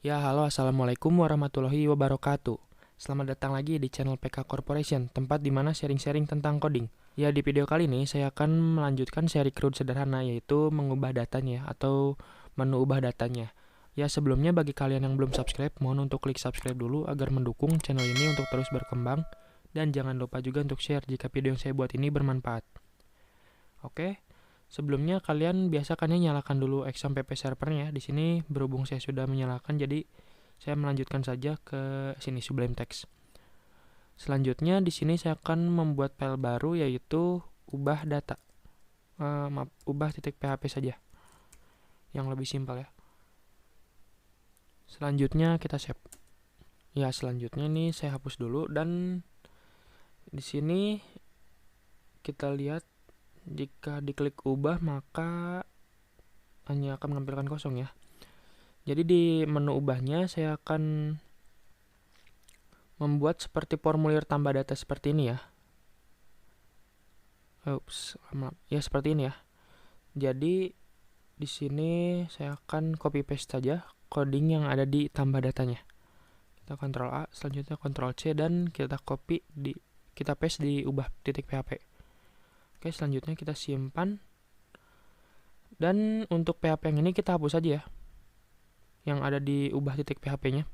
Ya, halo, assalamualaikum warahmatullahi wabarakatuh. Selamat datang lagi di channel PK Corporation, tempat di mana sharing-sharing tentang coding. Ya, di video kali ini saya akan melanjutkan seri CRUD sederhana, yaitu mengubah datanya atau menu ubah datanya. Ya, sebelumnya bagi kalian yang belum subscribe, mohon untuk klik subscribe dulu agar mendukung channel ini untuk terus berkembang. Dan jangan lupa juga untuk share jika video yang saya buat ini bermanfaat. Oke. Sebelumnya kalian biasakan ya nyalakan dulu XAMPP servernya. Di sini berhubung saya sudah menyalakan, jadi saya melanjutkan saja ke sini Sublime Text. Selanjutnya di sini saya akan membuat file baru yaitu ubah data. Ubah titik .php saja. Yang lebih simpel ya. Selanjutnya kita save. Ya, selanjutnya ini saya hapus dulu dan di sini kita lihat jika diklik ubah maka hanya akan menampilkan kosong ya. Jadi di menu ubahnya saya akan membuat seperti formulir tambah data seperti ini ya. Ya seperti ini ya. Jadi di sini saya akan copy paste saja coding yang ada di tambah datanya. Kita Ctrl A, selanjutnya Ctrl C dan kita paste di ubah titik .php. Oke, selanjutnya kita simpan. Dan untuk PHP yang ini kita hapus saja ya. Yang ada di ubah titik .php-nya.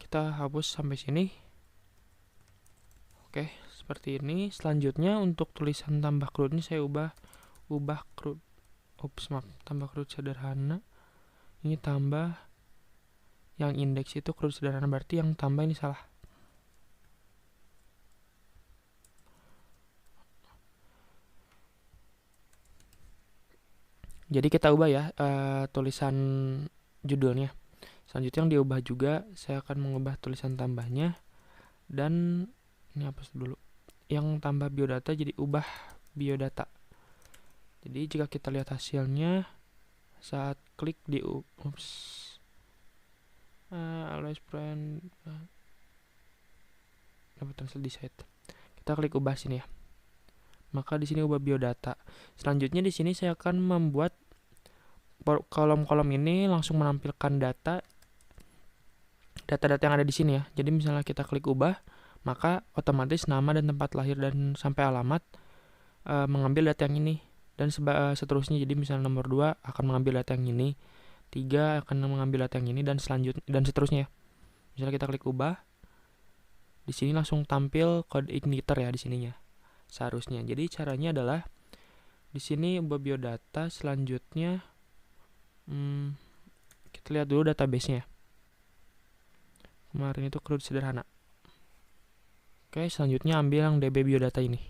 Kita hapus sampai sini. Oke, seperti ini. Selanjutnya untuk tulisan tambah CRUD ini saya ubah CRUD. Tambah CRUD sederhana. Ini tambah yang indeks itu CRUD sederhana, berarti yang tambah ini salah. Jadi kita ubah ya tulisan judulnya. Selanjutnya yang diubah juga, saya akan mengubah tulisan tambahnya. Dan ini hapus dulu. Yang tambah biodata jadi ubah biodata. Jadi jika kita lihat hasilnya saat klik di always print dapat translate di site. Kita klik ubah sini ya. Maka di sini ubah biodata. Selanjutnya di sini saya akan membuat kolom-kolom ini langsung menampilkan data-data yang ada di sini ya. Jadi misalnya kita klik ubah, maka otomatis nama dan tempat lahir dan sampai alamat mengambil data yang ini. Dan seterusnya, jadi misalnya nomor 2 akan mengambil data yang ini, 3 akan mengambil data yang ini, dan selanjutnya dan seterusnya. Misalnya kita klik ubah, di sini langsung tampil kode igniter ya di sininya seharusnya. Jadi caranya adalah di sini ubah biodata, selanjutnya kita lihat dulu database-nya. Kemarin itu CRUD sederhana. Oke, selanjutnya ambil yang DB biodata ini.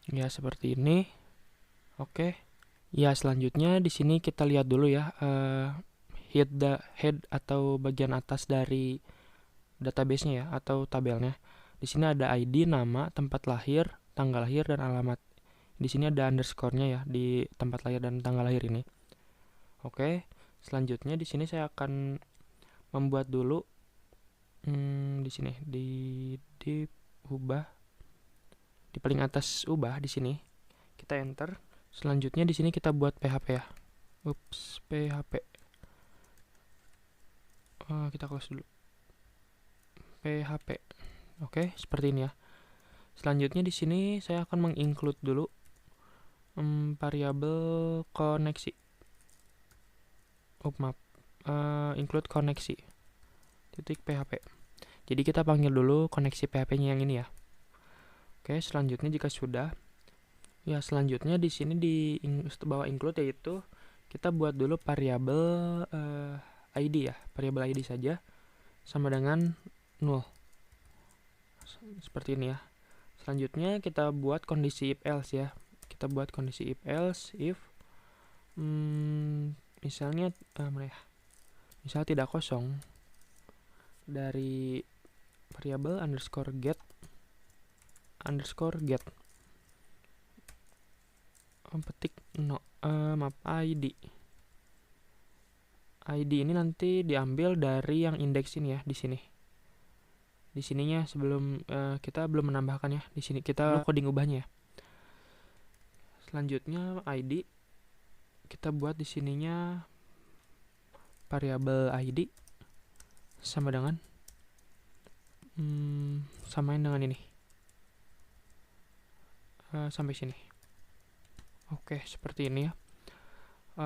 Ya, seperti ini. Oke. Ya, selanjutnya di sini kita lihat dulu ya head atau bagian atas dari database-nya ya atau tabelnya. Di sini ada ID, nama, tempat lahir, tanggal lahir dan alamat. Di sini ada underscore-nya ya di tempat lahir dan tanggal lahir ini. Oke, selanjutnya di sini saya akan membuat dulu di sini di ubah di paling atas ubah di sini. Kita enter. Selanjutnya di sini kita buat PHP ya. PHP. Kita close dulu. PHP. Oke, seperti ini ya. Selanjutnya di sini saya akan menginclude dulu variabel koneksi. Include koneksi titik PHP. Jadi kita panggil dulu koneksi PHP-nya yang ini ya. Oke, selanjutnya jika sudah, ya selanjutnya di sini di bawah include yaitu kita buat dulu variabel ID ya, variabel ID saja sama dengan 0. Seperti ini ya. Selanjutnya kita buat kondisi if else ya. Kita buat kondisi if else if misalnya misal tidak kosong dari variabel underscore get petik ID ini nanti diambil dari yang indeks ini ya di sini. Di sininya sebelum kita belum menambahkan ya. Di sini kita coding ubahnya ya. Selanjutnya ID kita buat di sininya variabel ID sama dengan samain dengan ini. Sampai sini. Oke, seperti ini ya.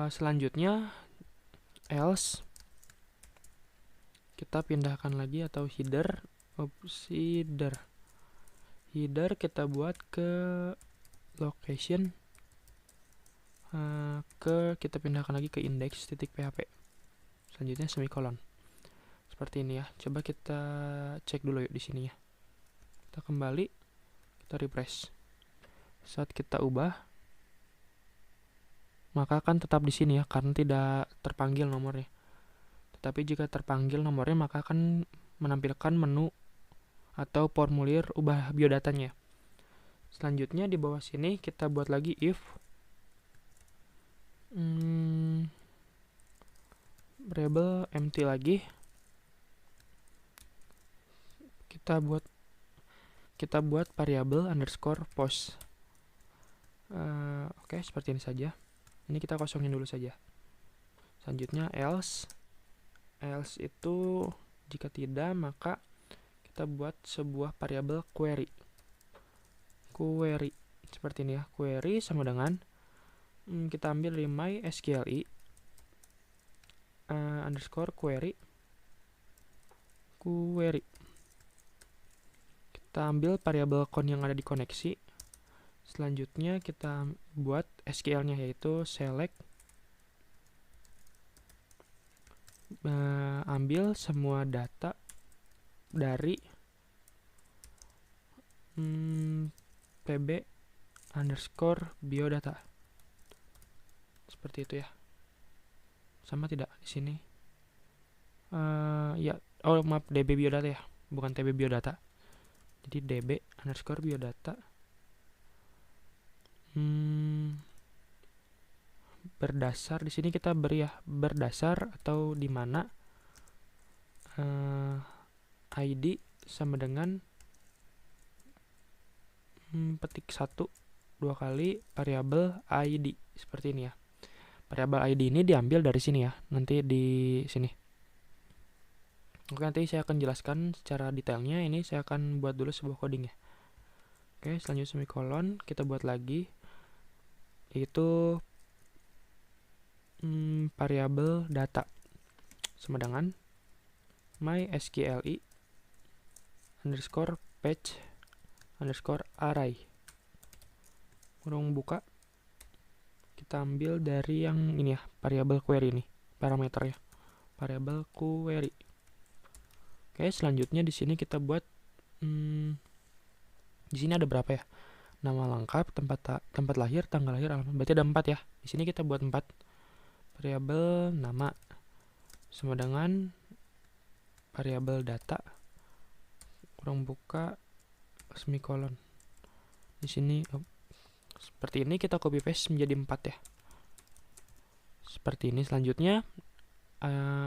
Selanjutnya else kita pindahkan lagi atau header kita buat ke location, kita pindahkan lagi ke index.php. Selanjutnya semikolon. Seperti ini ya. Coba kita cek dulu yuk di sini ya. Kita kembali, kita refresh. Saat kita ubah, maka akan tetap di sini ya, karena tidak terpanggil nomornya. Tetapi jika terpanggil nomornya, maka akan menampilkan menu atau formulir ubah biodatanya. Selanjutnya di bawah sini kita buat lagi if variable empty lagi. Kita buat variabel underscore post. Oke, seperti ini saja. Ini kita kosongin dulu saja. Selanjutnya else itu jika tidak, maka kita buat sebuah variabel query seperti ini ya. Query sama dengan kita ambil dari mysqli underscore query. Kita ambil variabel con yang ada di koneksi. Selanjutnya kita buat SQL-nya, yaitu select, ambil semua data dari pb underscore biodata. Seperti itu ya. Sama tidak di sini? Ya, maaf, db biodata ya, bukan tb biodata. Jadi db underscore biodata. Berdasar di sini kita beri ya, berdasar atau di mana ID sama dengan petik 1 2 kali variabel ID, seperti ini ya. Variabel ID ini diambil dari sini ya, nanti di sini. Oke, nanti saya akan jelaskan secara detailnya. Ini saya akan buat dulu sebuah coding ya. Oke, selanjutnya semikolon, kita buat lagi, yaitu variabel data sama dengan mysqli underscore page underscore array, kurung buka, kita ambil dari yang ini ya, variabel query ini, parameternya variabel query. Oke, selanjutnya di sini kita buat di sini ada berapa ya? Nama lengkap, tempat lahir, tanggal lahir, alamat. Berarti ada 4 ya. Di sini kita buat 4. Variabel nama sama dengan variabel data, kurang buka, semikolon. Di sini seperti ini kita copy paste menjadi 4 ya. Seperti ini. Selanjutnya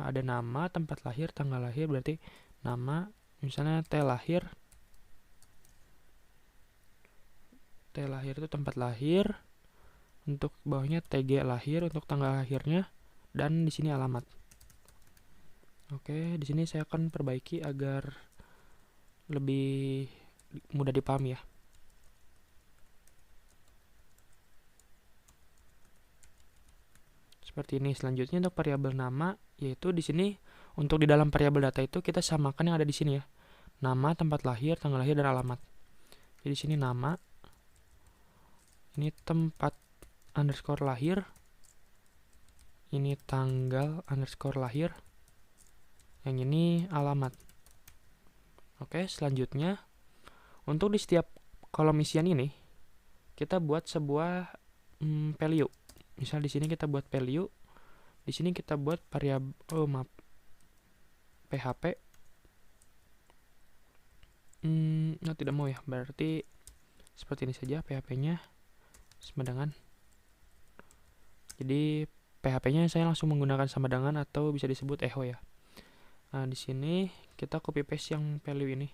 ada nama, tempat lahir, tanggal lahir. Berarti nama, misalnya T lahir itu tempat lahir, untuk bawahnya TG lahir untuk tanggal lahirnya, dan di sini alamat. Oke, di sini saya akan perbaiki agar lebih mudah dipahami ya. Seperti ini. Selanjutnya untuk variabel nama, yaitu di sini untuk di dalam variabel data itu kita samakan yang ada di sini ya. Nama, tempat lahir, tanggal lahir, dan alamat. Jadi di sini nama, ini tempat underscore lahir, ini tanggal underscore lahir, yang ini alamat. Oke, selanjutnya untuk di setiap kolom isian ini kita buat sebuah value. Misal di sini kita buat value, di sini kita buat variabel php. Tidak mau ya, berarti seperti ini saja php-nya sama dengan. Jadi PHP-nya saya langsung menggunakan sama dengan atau bisa disebut echo ya. Nah, di sini kita copy paste yang value ini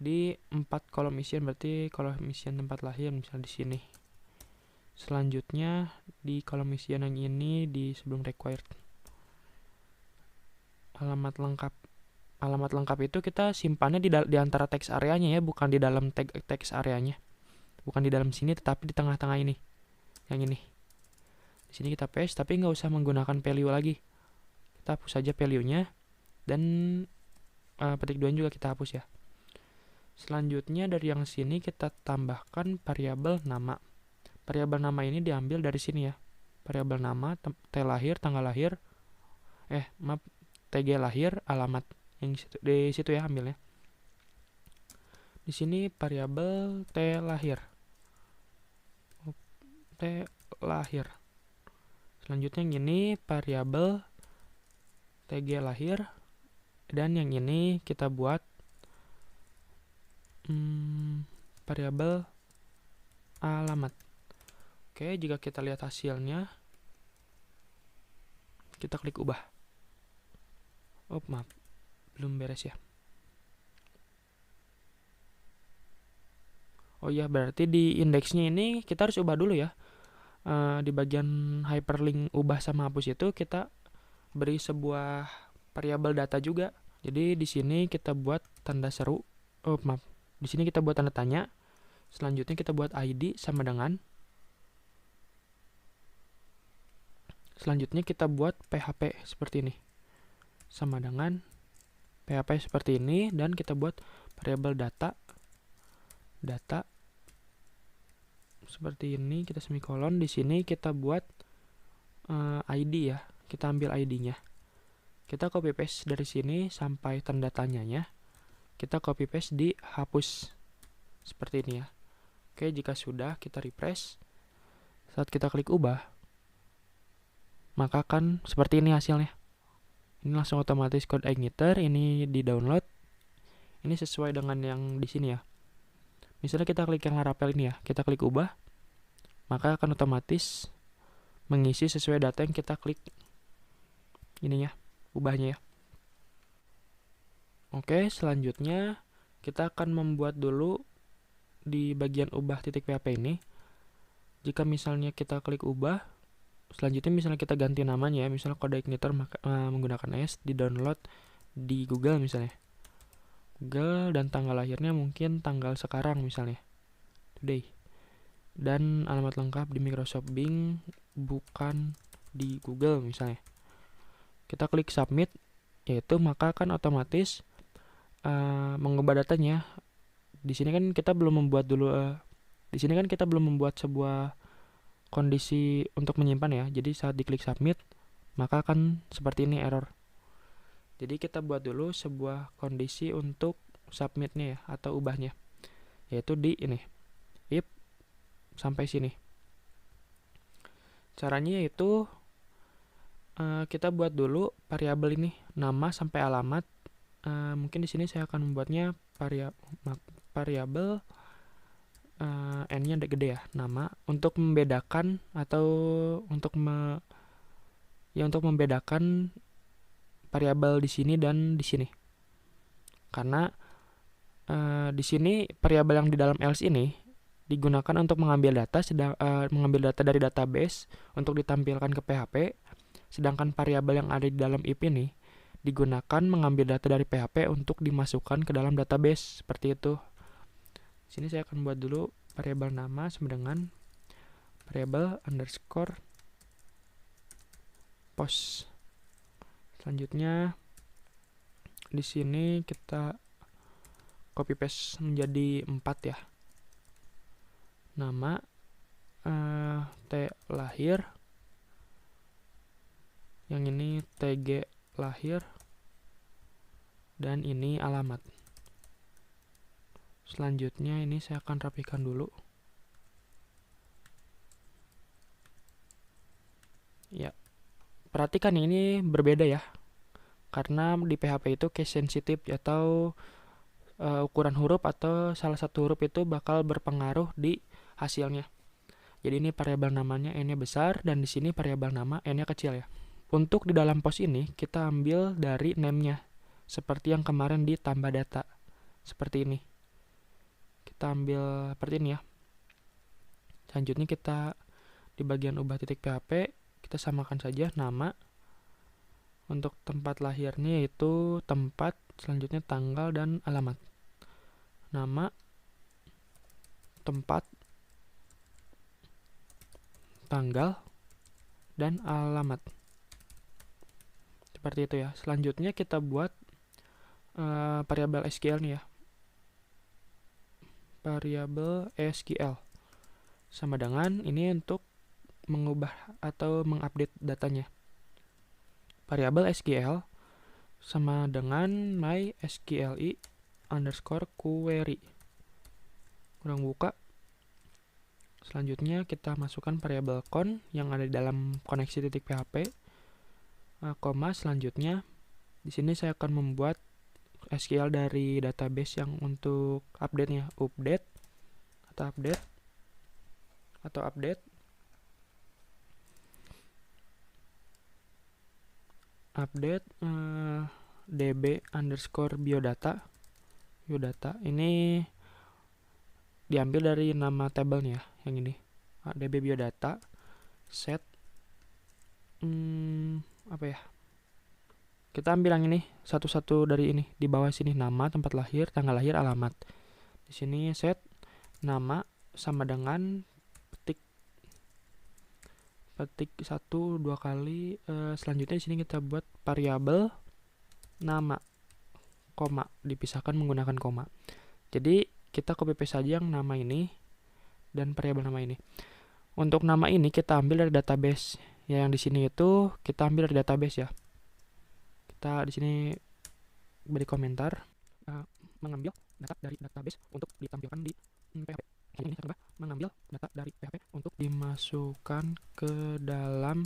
di 4 kolom isian, berarti kolom isian tempat lahir misalnya di sini. Selanjutnya di kolom isian yang ini di sebelum required. alamat lengkap. Alamat lengkap itu kita simpannya di antara teks areanya ya, bukan di dalam teks areanya. Bukan di dalam sini, tetapi di tengah-tengah ini. Yang ini. Di sini kita paste, tapi nggak usah menggunakan value lagi. Kita hapus saja value-nya, dan petik 2 juga kita hapus ya. Selanjutnya dari yang sini kita tambahkan variabel nama. Variabel nama ini diambil dari sini ya. Variabel nama, lahir, tanggal lahir, tg lahir, alamat. Yang di situ ya ambilnya. Di sini variabel t lahir. Selanjutnya yang ini variabel tg lahir, dan yang ini kita buat variabel alamat. Oke, jika kita lihat hasilnya, kita klik ubah. Maaf, belum beres ya. Oh iya, berarti di indeksnya ini kita harus ubah dulu ya. Di bagian hyperlink ubah sama hapus itu kita beri sebuah variabel data juga. Jadi di sini kita buat tanda seru. Di sini kita buat tanda tanya. Selanjutnya kita buat ID sama dengan. Selanjutnya kita buat PHP seperti ini. Sama dengan PHP seperti ini, dan kita buat variabel data seperti ini, kita semikolon. Di sini kita buat ID ya. Kita ambil ID-nya. Kita copy paste dari sini sampai tanda tanyanya. Kita copy paste di hapus seperti ini ya. Oke, jika sudah kita refresh. Saat kita klik ubah, maka akan seperti ini hasilnya. Ini langsung otomatis code igniter, ini di download. Ini sesuai dengan yang di sini ya. Misalnya kita klik yang Laravel ini ya, kita klik ubah, maka akan otomatis mengisi sesuai data yang kita klik ininya, ubahnya ya. Oke, selanjutnya kita akan membuat dulu di bagian ubah .php ini. Jika misalnya kita klik ubah, selanjutnya misalnya kita ganti namanya ya, misalnya kode igniter menggunakan S, di download di Google misalnya. Google, dan tanggal lahirnya mungkin tanggal sekarang misalnya, today. Dan alamat lengkap di Microsoft Bing, bukan di Google misalnya. Kita klik submit, yaitu maka akan otomatis mengubah datanya. Di sini kan kita belum membuat sebuah kondisi untuk menyimpan ya. Jadi saat diklik submit, maka akan seperti ini error. Jadi kita buat dulu sebuah kondisi untuk submitnya ya, atau ubahnya, yaitu di ini, if sampai sini. Caranya yaitu kita buat dulu variabel ini, nama sampai alamat. Mungkin di sini saya akan membuatnya variabel n-nya gede ya, nama, untuk membedakan atau untuk membedakan variabel di sini dan di sini. Karena di sini variabel yang di dalam else ini digunakan untuk mengambil data dari database untuk ditampilkan ke PHP, sedangkan variabel yang ada di dalam if ini digunakan mengambil data dari PHP untuk dimasukkan ke dalam database, seperti itu. Di sini saya akan buat dulu variabel nama sama dengan variabel underscore post. Selanjutnya di sini kita copy paste menjadi 4 ya. Nama, T lahir, yang ini tg lahir, dan ini alamat. Selanjutnya ini saya akan rapikan dulu. Ya. Perhatikan ini berbeda ya, karena di PHP itu case sensitive atau ukuran huruf atau salah satu huruf itu bakal berpengaruh di hasilnya. Jadi ini variabel namanya n-nya besar, dan di sini variabel nama n-nya kecil ya. Untuk di dalam post ini kita ambil dari name-nya, seperti yang kemarin di tambah data, seperti ini. Kita ambil seperti ini ya. Selanjutnya kita di bagian ubah .php, kita samakan saja nama, Untuk tempat lahirnya yaitu tempat, selanjutnya tanggal dan alamat. Nama, tempat, tanggal, dan alamat. Seperti itu ya. Selanjutnya kita buat variabel SQL nih ya. Variabel SQL sama dengan ini untuk mengubah atau mengupdate datanya. Variabel SQL sama dengan mysqli underscore query. Kurang buka. Selanjutnya kita masukkan variabel con yang ada di dalam koneksi titik PHP, koma. Selanjutnya di sini saya akan membuat SQL dari database yang untuk update-nya, update atau update db underscore biodata. Ini diambil dari nama tabelnya yang ini, db biodata set kita ambil yang ini satu-satu dari ini di bawah sini, nama, tempat lahir, tanggal lahir, alamat. Di sini set nama sama dengan petik 1 2 kali. Selanjutnya di sini kita buat variabel nama, koma, dipisahkan menggunakan koma. Jadi kita copy paste saja yang nama ini dan variabel nama ini. Untuk nama ini kita ambil dari database. Ya, yang di sini itu kita ambil dari database ya. Kita di sini beri komentar mengambil data dari database untuk ditampilkan di PHP. Ini mengambil data dari PHP untuk dimasukkan ke dalam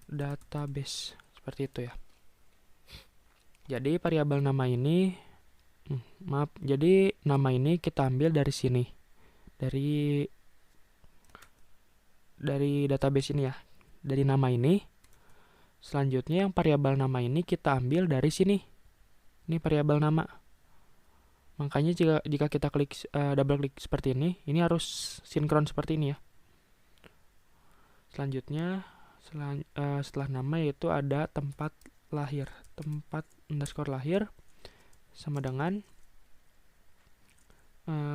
database. Seperti itu ya. Jadi variabel nama ini jadi nama ini kita ambil dari sini. Dari database ini ya. Dari nama ini. Selanjutnya yang variabel nama ini kita ambil dari sini. Ini variabel nama. Makanya jika kita double klik seperti ini harus sinkron seperti ini ya. Selanjutnya setelah nama yaitu ada tempat lahir. Tempat underscore lahir sama dengan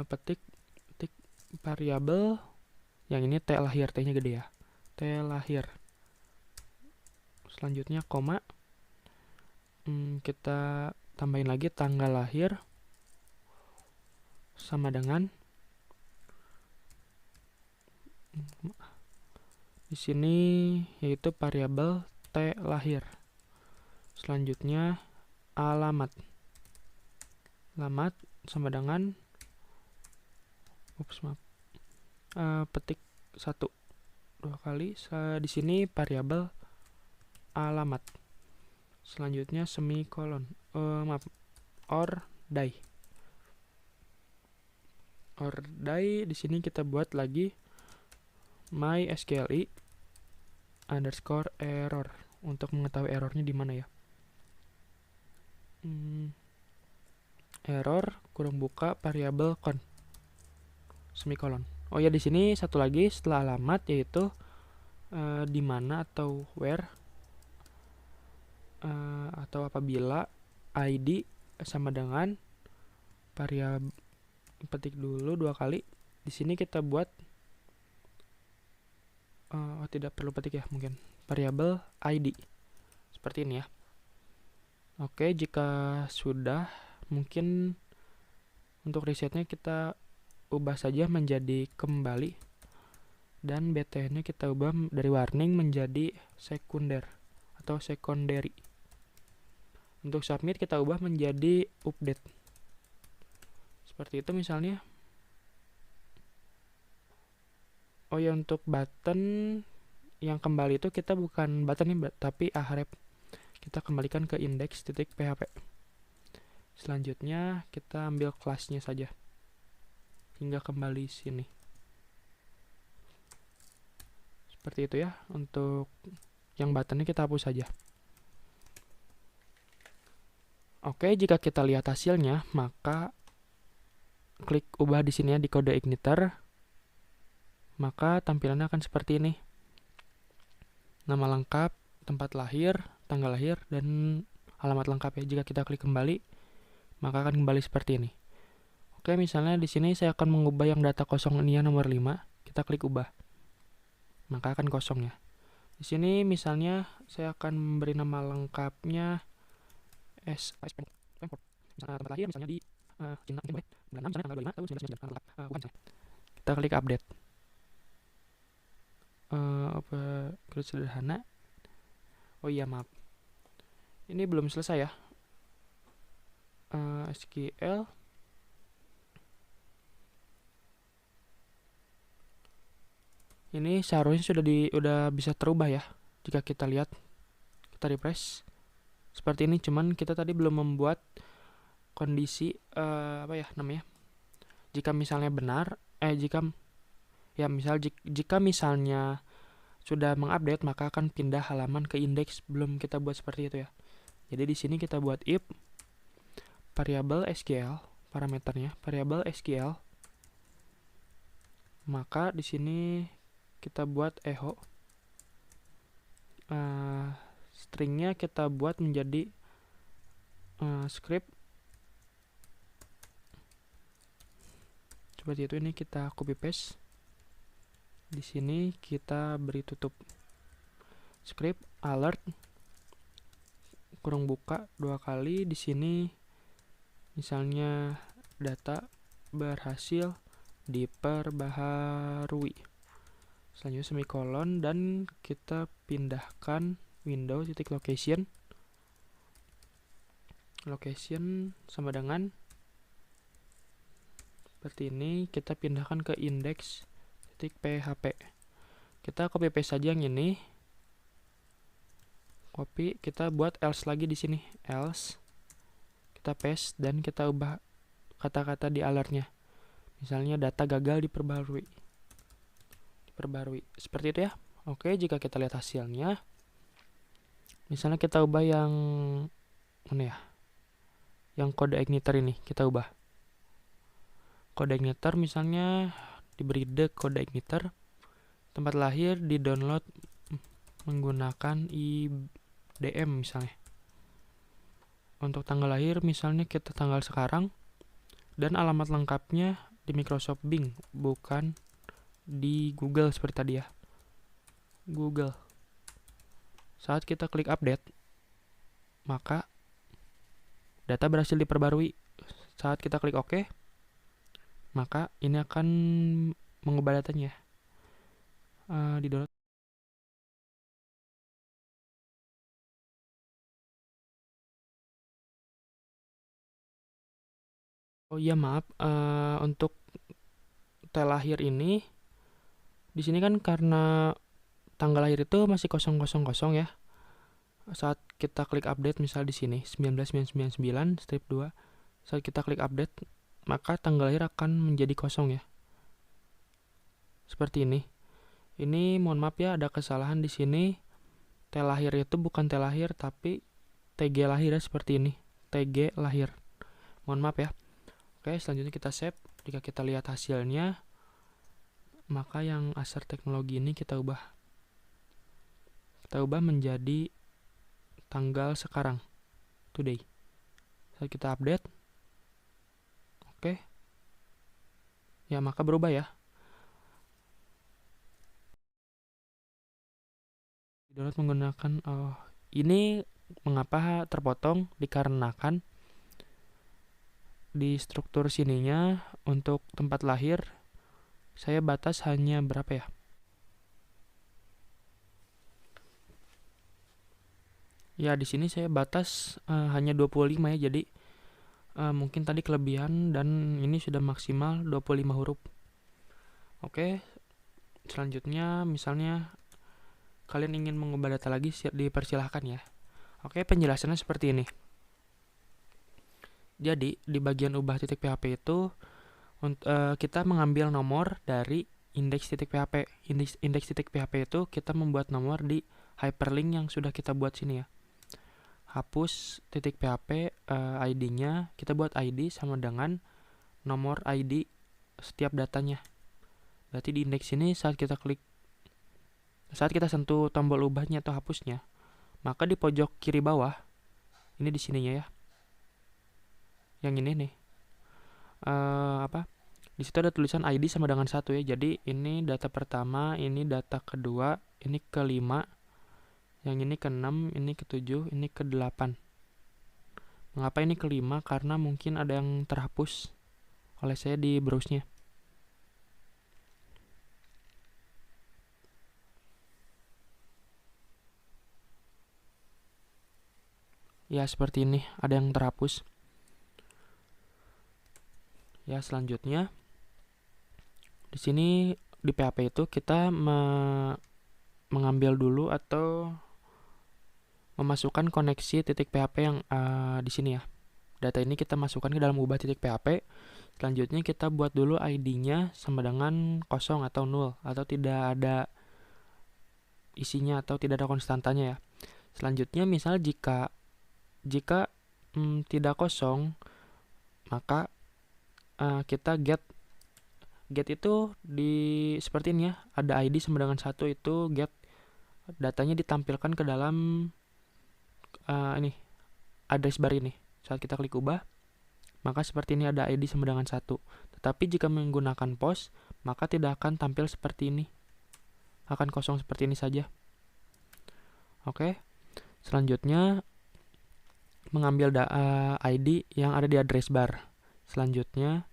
petik variabel yang ini t lahir, t-nya gede ya. T lahir. Selanjutnya koma. Kita tambahin lagi tanggal lahir sama dengan di sini yaitu variabel t lahir. Selanjutnya alamat. Alamat sama dengan petik 1 2 kali. Di sini variabel alamat. Selanjutnya semikolon. Or die. Di sini kita buat lagi mysqli underscore error untuk mengetahui errornya di mana ya. Error kurung buka variabel con semikolon. Oh ya, di sini satu lagi setelah alamat yaitu di mana atau where atau apabila id sama dengan variabel, petik dulu 2 kali. Di sini kita buat tidak perlu petik ya, mungkin variabel id seperti ini ya. Oke, jika sudah, mungkin untuk resetnya kita ubah saja menjadi kembali dan btn-nya kita ubah dari warning menjadi sekunder atau secondary. Untuk submit kita ubah menjadi update. Seperti itu misalnya. Oh ya, untuk button yang kembali itu kita bukan button nih, tapi ahref. Kita kembalikan ke index.php. Selanjutnya kita ambil kelasnya saja hingga kembali sini. Seperti itu ya. Untuk yang buttonnya kita hapus saja. Oke, jika kita lihat hasilnya, maka klik ubah di sini ya di kode igniter, maka tampilannya akan seperti ini. Nama lengkap, tempat lahir, tanggal lahir, dan alamat lengkap ya. Jika kita klik kembali, maka akan kembali seperti ini. Oke, misalnya di sini saya akan mengubah yang data kosong ini ya, nomor 5. Kita klik ubah. Maka akan kosong ya. Di sini misalnya saya akan memberi nama lengkapnya misalnya tempat lahir misalnya di Cina, mungkin boleh bulan 6 misalnya tanggal 25 tahun 1999 bukan misalnya. Kita klik update. Apa CRUD sederhana. Oh iya, maaf. Ini belum selesai ya. SQL. Ini seharusnya sudah bisa terubah ya. Jika kita lihat, kita refresh seperti ini. Cuman kita tadi belum membuat kondisi apa ya namanya? Jika misalnya benar, jika misalnya sudah mengupdate, maka akan pindah halaman ke indeks. Belum kita buat seperti itu ya. Jadi di sini kita buat if variabel SQL, parameternya variabel SQL. Maka di sini kita buat echo. Stringnya kita buat menjadi script. Seperti itu. Ini kita copy paste. Di sini kita beri tutup. Script alert kurung buka 2 kali. Di sini misalnya data berhasil diperbaharui. Selanjutnya semikolon, dan kita pindahkan window titik location. Location sama dengan seperti ini. Kita pindahkan ke index titik php. Kita copy paste saja yang ini. Copy, kita buat else lagi di sini. Else. Kita paste dan kita ubah kata-kata di alertnya. Misalnya data gagal diperbarui. Seperti itu ya. Oke, jika kita lihat hasilnya, misalnya kita ubah yang mana ya, yang kode igniter ini kita ubah. Kode igniter misalnya diberi the kode igniter. Tempat lahir di download menggunakan IDM misalnya. Untuk tanggal lahir misalnya kita tanggal sekarang, dan alamat lengkapnya di Microsoft Bing, bukan di Google seperti tadi ya. Google. Saat kita klik update, maka data berhasil diperbarui. Saat kita klik OK, maka ini akan mengubah datanya. Di download. Oh iya, maaf. Untuk tel lahir ini, di sini kan karena tanggal lahir itu masih 000 ya. Saat kita klik update, misal di sini 19999 strip 2. Saat kita klik update, maka tanggal lahir akan menjadi kosong ya. Seperti ini. Ini mohon maaf ya, ada kesalahan di sini. Tel lahir itu bukan tel lahir, tapi TG lahir ya, seperti ini. TG lahir. Mohon maaf ya. Oke, selanjutnya kita save. Jika kita lihat hasilnya, maka yang Acer teknologi ini kita ubah. Kita ubah menjadi tanggal sekarang, today. Saat kita update, oke. Ya, maka berubah ya. Download menggunakan ini mengapa terpotong, dikarenakan di struktur sininya untuk tempat lahir saya batas hanya berapa ya? Ya, di sini saya batas hanya 25 ya. Jadi mungkin tadi kelebihan, dan ini sudah maksimal 25 huruf. Oke. Selanjutnya misalnya kalian ingin mengubah data lagi, dipersilahkan ya. Oke, penjelasannya seperti ini. Jadi di bagian ubah titik PHP itu kita mengambil nomor dari indeks titik PHP. Indeks titik PHP itu kita membuat nomor di hyperlink yang sudah kita buat sini ya. Hapus titik PHP, ID-nya kita buat ID sama dengan nomor ID setiap datanya. Berarti di indeks ini saat kita sentuh tombol ubahnya atau hapusnya, maka di pojok kiri bawah, ini di sininya ya, yang ini nih, di situ ada tulisan ID sama dengan 1 ya. Jadi ini data pertama, ini data kedua, ini ke-5, yang ini ke-6, ini ke-7, ini ke-8. Mengapa ini ke-5? Karena mungkin ada yang terhapus oleh saya di browse-nya. Ya, seperti ini, ada yang terhapus. Ya, selanjutnya di sini di PHP itu kita mengambil dulu atau memasukkan koneksi titik PHP yang di sini ya. Data ini kita masukkan ke dalam ubah titik PHP. Selanjutnya kita buat dulu ID-nya sama dengan 0 atau 0 atau tidak ada isinya atau tidak ada konstantanya ya. Selanjutnya misal jika tidak kosong, maka kita get itu seperti ini ya, ada ID sama dengan 1, itu get datanya ditampilkan ke dalam ini address bar ini. Saat kita klik ubah, maka seperti ini ada ID sama dengan 1. Tetapi jika menggunakan post, maka tidak akan tampil seperti ini, akan kosong seperti ini saja. Oke, selanjutnya mengambil ID yang ada di address bar. Selanjutnya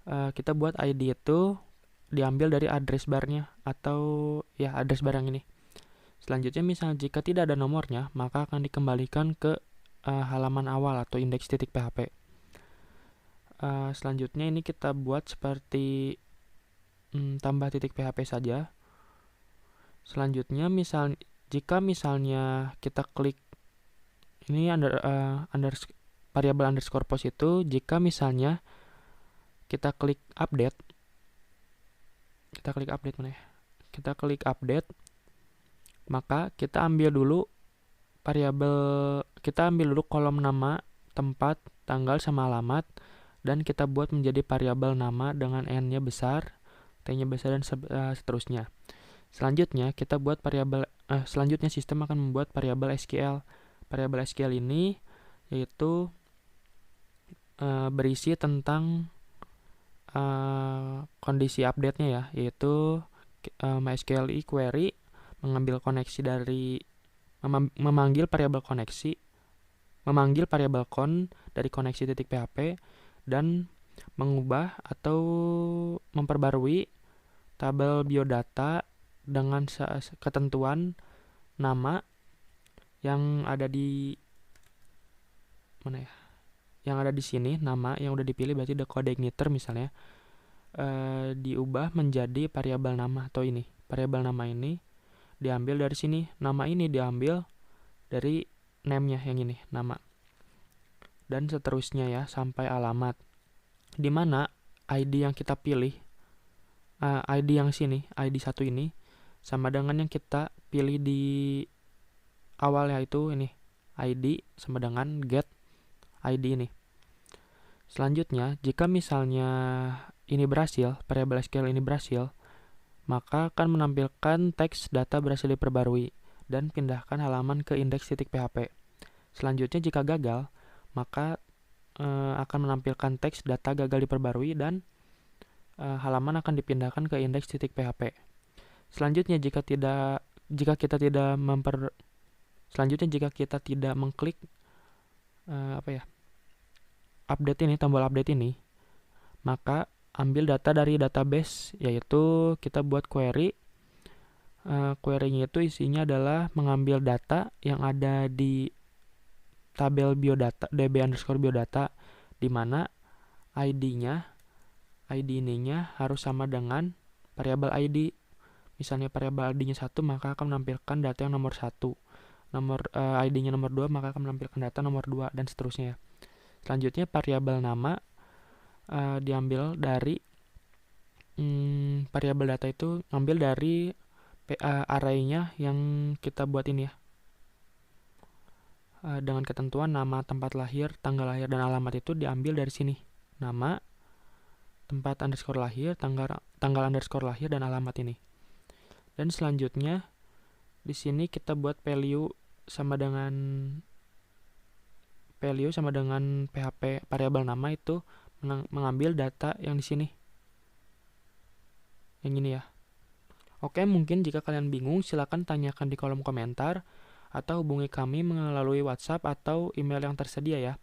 kita buat ID itu diambil dari address barnya atau ya address bar yang ini. Selanjutnya misal jika tidak ada nomornya, maka akan dikembalikan ke halaman awal atau indeks titik PHP. Selanjutnya ini kita buat seperti tambah titik PHP saja. Selanjutnya jika misalnya kita klik ini variabel underscore post itu, jika misalnya kita klik update, maka kita ambil dulu kolom nama, tempat, tanggal sama alamat, dan kita buat menjadi variabel nama dengan n-nya besar, t-nya besar, dan seterusnya. Selanjutnya selanjutnya sistem akan membuat variabel SQL. Variabel SQL ini yaitu berisi tentang kondisi update-nya ya, yaitu MySQL query mengambil koneksi dari memanggil variabel con dari koneksi titik PHP dan mengubah atau memperbarui tabel biodata dengan ketentuan nama yang ada di mana ya? Yang ada di sini, nama yang udah dipilih berarti the code igniter misalnya, diubah menjadi variabel nama atau ini. Variabel nama ini diambil dari sini, nama ini diambil dari name-nya yang ini, nama. Dan seterusnya ya, sampai alamat. Di mana ID yang kita pilih, ID yang sini, ID 1 ini, sama dengan yang kita pilih di awal yaitu ini, ID sama dengan get ID ini. Selanjutnya, jika misalnya ini berhasil, variabel SQL ini berhasil, maka akan menampilkan teks data berhasil diperbarui dan pindahkan halaman ke indeks titik PHP. Selanjutnya, jika gagal, maka akan menampilkan teks data gagal diperbarui dan halaman akan dipindahkan ke indeks titik PHP. Selanjutnya, jika kita tidak mengklik update ini, tombol update ini, maka ambil data dari database, yaitu kita buat query. Query-nya itu isinya adalah mengambil data yang ada di tabel biodata, db_biodata, di mana ID ininya harus sama dengan variabel ID. Misalnya variabel ID-nya 1, maka akan menampilkan data yang nomor 1. ID-nya nomor 2, maka akan menampilkan data nomor 2, dan seterusnya. Selanjutnya variabel nama diambil dari variabel data itu ambil dari array-nya yang kita buat ini ya, dengan ketentuan nama, tempat lahir, tanggal lahir, dan alamat itu diambil dari sini, nama, tempat underscore lahir, tanggal underscore lahir, dan alamat ini. Dan selanjutnya di sini kita buat value sama dengan value sama dengan PHP variabel nama itu mengambil data yang di sini. Yang ini ya. Oke, mungkin jika kalian bingung silakan tanyakan di kolom komentar atau hubungi kami melalui WhatsApp atau email yang tersedia ya.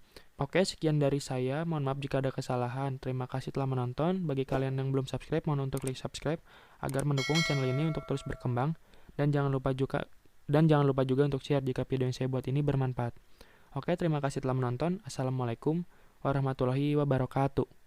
Oke, sekian dari saya. Mohon maaf jika ada kesalahan. Terima kasih telah menonton. Bagi kalian yang belum subscribe, mohon untuk klik subscribe agar mendukung channel ini untuk terus berkembang. Dan jangan lupa juga untuk share jika video yang saya buat ini bermanfaat. Oke, terima kasih telah menonton. Assalamualaikum warahmatullahi wabarakatuh.